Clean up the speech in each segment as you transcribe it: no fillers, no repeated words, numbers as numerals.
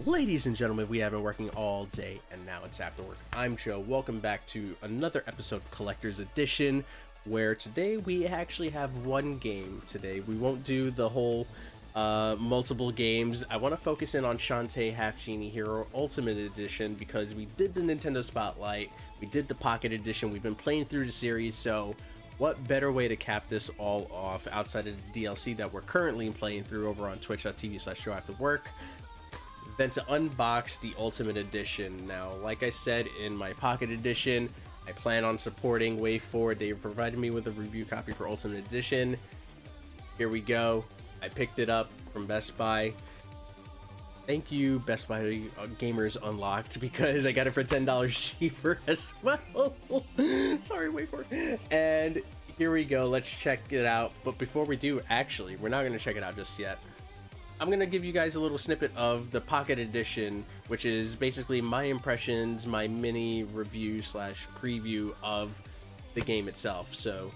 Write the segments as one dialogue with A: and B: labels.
A: Ladies and gentlemen, we have been working all day and now it's after work. I'm Joe. Welcome back to another episode of Collector's Edition, where today we actually have one game today. We won't do the whole multiple games. I want to focus in on Shantae Half Genie Hero Ultimate Edition because we did the Nintendo Spotlight, we did the Pocket Edition, we've been playing through the series, so what better way to cap this all off outside of the DLC that we're currently playing through over on twitch.tv/JoAfterWork than to unbox the Ultimate Edition. Now, like I said in my Pocket Edition, I plan on supporting Way Forward. They provided me with a review copy for Ultimate Edition. Here we go. I picked it up from Best Buy. Thank you, Best Buy Gamers Unlocked, because I got it for $10 cheaper as well. Sorry, Way Forward. And here we go. Let's check it out. But before we do, actually, we're not going to check it out just yet. I'm going to give you guys a little snippet of the Pocket Edition, which is basically my impressions, my mini review slash preview of the game itself. So,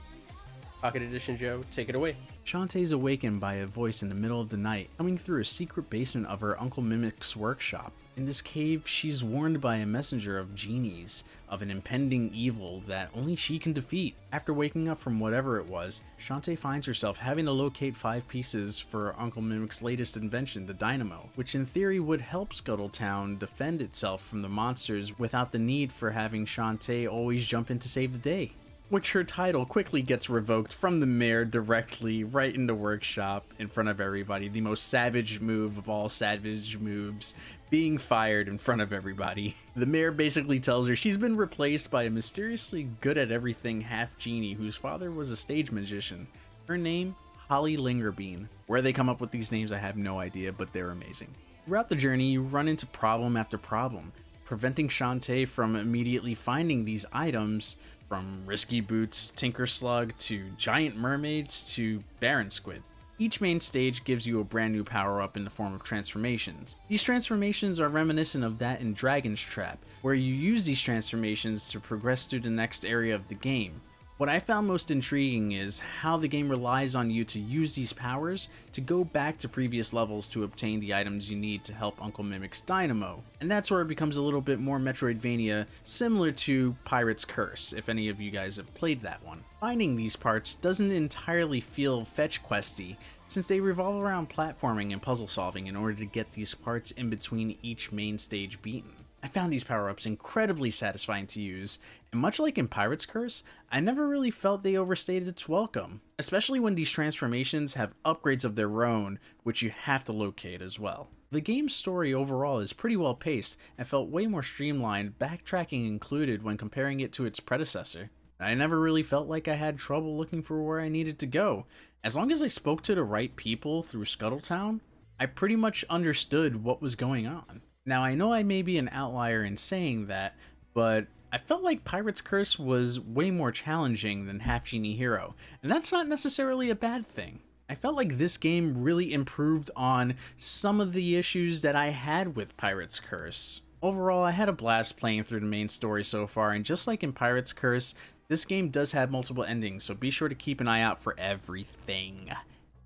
A: Pocket Edition, Joe, take it away.
B: Shantae is awakened by a voice in the middle of the night, coming through a secret basement of her Uncle Mimic's workshop. In this cave, she's warned by a messenger of genies of an impending evil that only she can defeat. After waking up from whatever it was, Shantae finds herself having to locate 5 pieces for Uncle Mimic's latest invention, the dynamo, which in theory would help Scuttletown defend itself from the monsters without the need for having Shantae always jump in to save the day. Which her title quickly gets revoked from the mayor directly right in the workshop in front of everybody. The most savage move of all savage moves, being fired in front of everybody. The mayor basically tells her she's been replaced by a mysteriously good at everything half genie whose father was a stage magician. Her name, Holly Lingerbean. Where they come up with these names I have no idea, but they're amazing. Throughout the journey you run into problem after problem, preventing Shantae from immediately finding these items, from Risky Boots, Tinker Slug, to Giant Mermaids, to Baron Squid. Each main stage gives you a brand new power-up in the form of transformations. These transformations are reminiscent of that in Dragon's Trap, where you use these transformations to progress through the next area of the game. What I found most intriguing is how the game relies on you to use these powers to go back to previous levels to obtain the items you need to help Uncle Mimic's dynamo. And that's where it becomes a little bit more Metroidvania, similar to Pirate's Curse, if any of you guys have played that one. Finding these parts doesn't entirely feel fetch questy, since they revolve around platforming and puzzle solving in order to get these parts in between each main stage beaten. I found these power-ups incredibly satisfying to use, and much like in Pirate's Curse, I never really felt they overstayed its welcome, especially when these transformations have upgrades of their own, which you have to locate as well. The game's story overall is pretty well paced and felt way more streamlined, backtracking included when comparing it to its predecessor. I never really felt like I had trouble looking for where I needed to go. As long as I spoke to the right people through Scuttletown, I pretty much understood what was going on. Now, I know I may be an outlier in saying that, but I felt like Pirate's Curse was way more challenging than Half Genie Hero, and that's not necessarily a bad thing. I felt like this game really improved on some of the issues that I had with Pirate's Curse. Overall, I had a blast playing through the main story so far, and just like in Pirate's Curse, this game does have multiple endings, so be sure to keep an eye out for everything.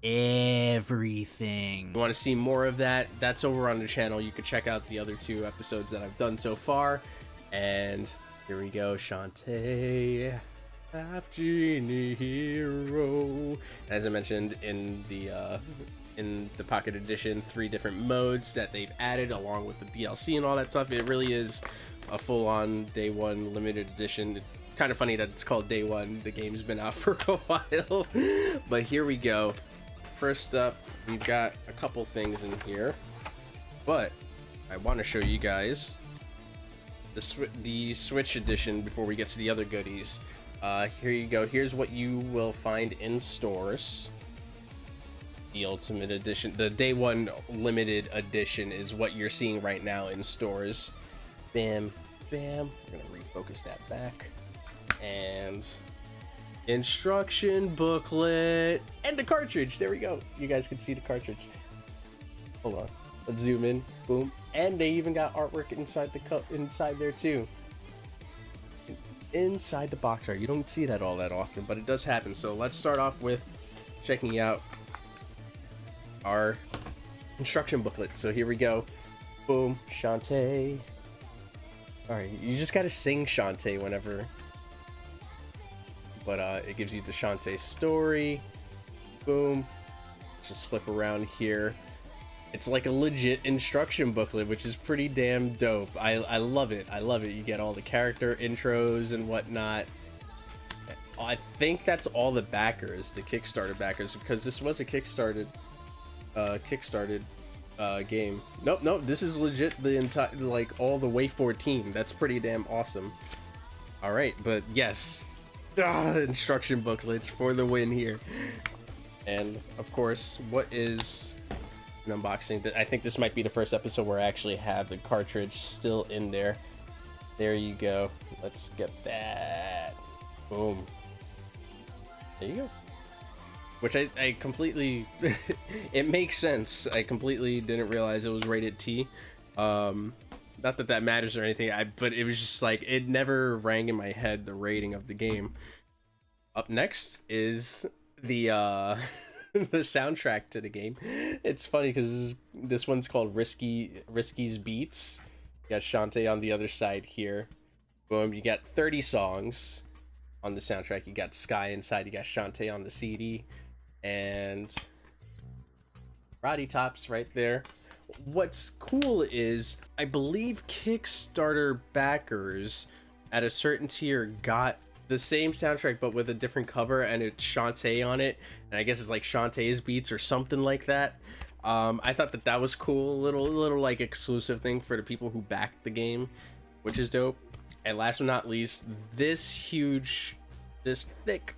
B: Everything.
A: If you want to see more of that, that's over on the channel. You can check out the other 2 episodes that I've done so far. And here we go, Shantae Half Genie Hero. As I mentioned in the Pocket Edition, 3 different modes that they've added along with the DLC and all that stuff. It really is a full-on day 1 limited edition. It's kind of funny that it's called day 1. The game's been out for a while. But here we go. First up, we've got a couple things in here, but I want to show you guys the Switch edition before we get to the other goodies. Here you go. Here's what you will find in stores. The Ultimate Edition, the Day 1 Limited Edition is what you're seeing right now in stores. Bam, bam. We're going to refocus that back. And instruction booklet and the cartridge. There we go. You guys can see the cartridge. Hold on. Let's zoom in. Boom. And they even got artwork inside inside there too. Inside the box art. You don't see that all that often, but it does happen. So let's start off with checking out our instruction booklet. So here we go. Boom, Shantae. Alright, you just gotta sing Shantae whenever. But it gives you the Shantae story. Boom. Just flip around here. It's like a legit instruction booklet, which is pretty damn dope. I love it. I love it. You get all the character intros and whatnot. I think that's all the backers, the Kickstarter backers, because this was a kickstarted game. Nope, this is legit the entire, like, all the way 14. That's pretty damn awesome. All right, but yes, instruction booklets for the win here. And of course, what is an unboxing? I think this might be the first episode where I actually have the cartridge still in there. There you go. Let's get that. Boom. There you go. Which I completely it makes sense. I completely didn't realize it was rated T. Not that that matters or anything, but it was just like, it never rang in my head, the rating of the game. Up next is the the soundtrack to the game. It's funny because this one's called Risky's Beats. You got Shantae on the other side here. Boom, you got 30 songs on the soundtrack. You got Sky inside, you got Shantae on the CD, and Roddy Tops right there. What's cool is, I believe Kickstarter backers at a certain tier got the same soundtrack but with a different cover, and it's Shantae on it, and I guess it's like Shantae's Beats or something like that. I thought that was cool, little like exclusive thing for the people who backed the game, which is dope. And last but not least, this thick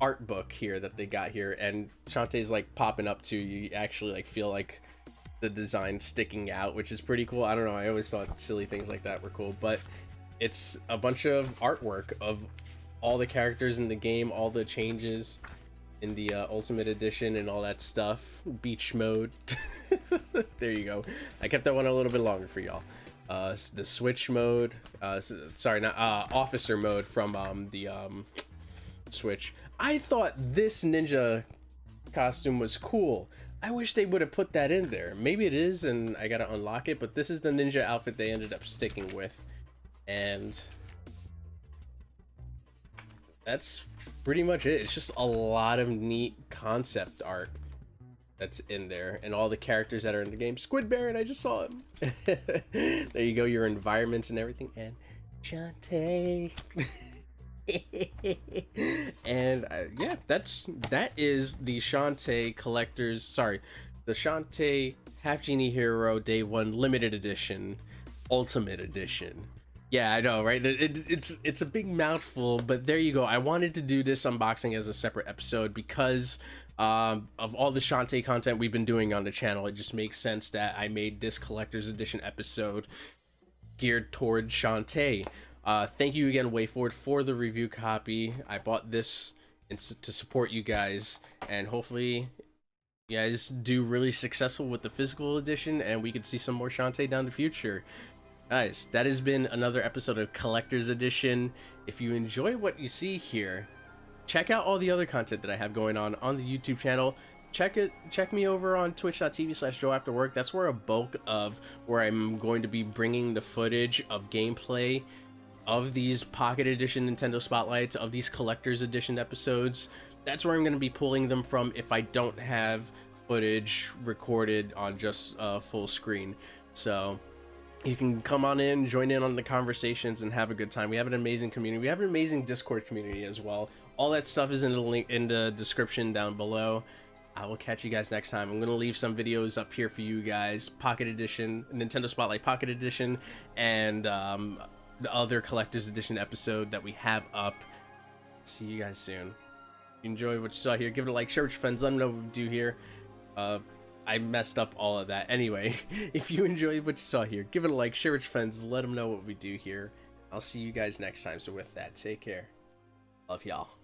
A: art book here that they got here, and Shantae's like popping up too. You actually like feel like the design sticking out, which is pretty cool. I don't know, I always thought silly things like that were cool, but it's a bunch of artwork of all the characters in the game, all the changes in the Ultimate Edition and all that stuff. Beach mode. There you go. I kept that one a little bit longer for y'all. The Switch mode. Sorry, not Officer mode from the Switch. I thought this ninja costume was cool. I wish they would have put that in there. Maybe it is and I gotta unlock it, but this is the ninja outfit they ended up sticking with. And that's pretty much it. It's just a lot of neat concept art that's in there, and all the characters that are in the game. Squid Baron, I just saw him. There you go, your environments and everything. And Shantae. And yeah, that is the Shantae collectors, sorry, the Shantae Half Genie Hero Day 1 Limited Edition Ultimate Edition. Yeah, I know, right? It's a big mouthful, but there you go. I wanted to do this unboxing as a separate episode because of all the Shantae content we've been doing on the channel. It just makes sense that I made this collector's edition episode geared towards Shantae. Thank you again, WayForward, for the review copy. I bought this to support you guys, and hopefully you guys do really successful with the physical edition, and we could see some more Shantae down the future. Guys, that has been another episode of Collector's Edition. If you enjoy what you see here, check out all the other content that I have going on the YouTube channel. Check me over on twitch.tv/JoAfterWork. That's where a bulk of where I'm going to be bringing the footage of gameplay of these Pocket Edition Nintendo Spotlights, of these Collector's Edition episodes. That's where I'm going to be pulling them from if I don't have footage recorded on just full screen. So you can come on in, join in on the conversations, and have a good time. We have an amazing community. We have an amazing Discord community as well. All that stuff is in the link in the description down below. I will catch you guys next time. I'm going to leave some videos up here for you guys. Pocket Edition, Nintendo Spotlight Pocket Edition, and the other Collector's Edition episode that we have up. See you guys soon. If you enjoyed what you saw here, give it a like, share with your friends, let them know what we do here. I messed up all of that. Anyway, if you enjoyed what you saw here, give it a like, share with your friends, let them know what we do here. I'll see you guys next time. So with that, take care. Love y'all.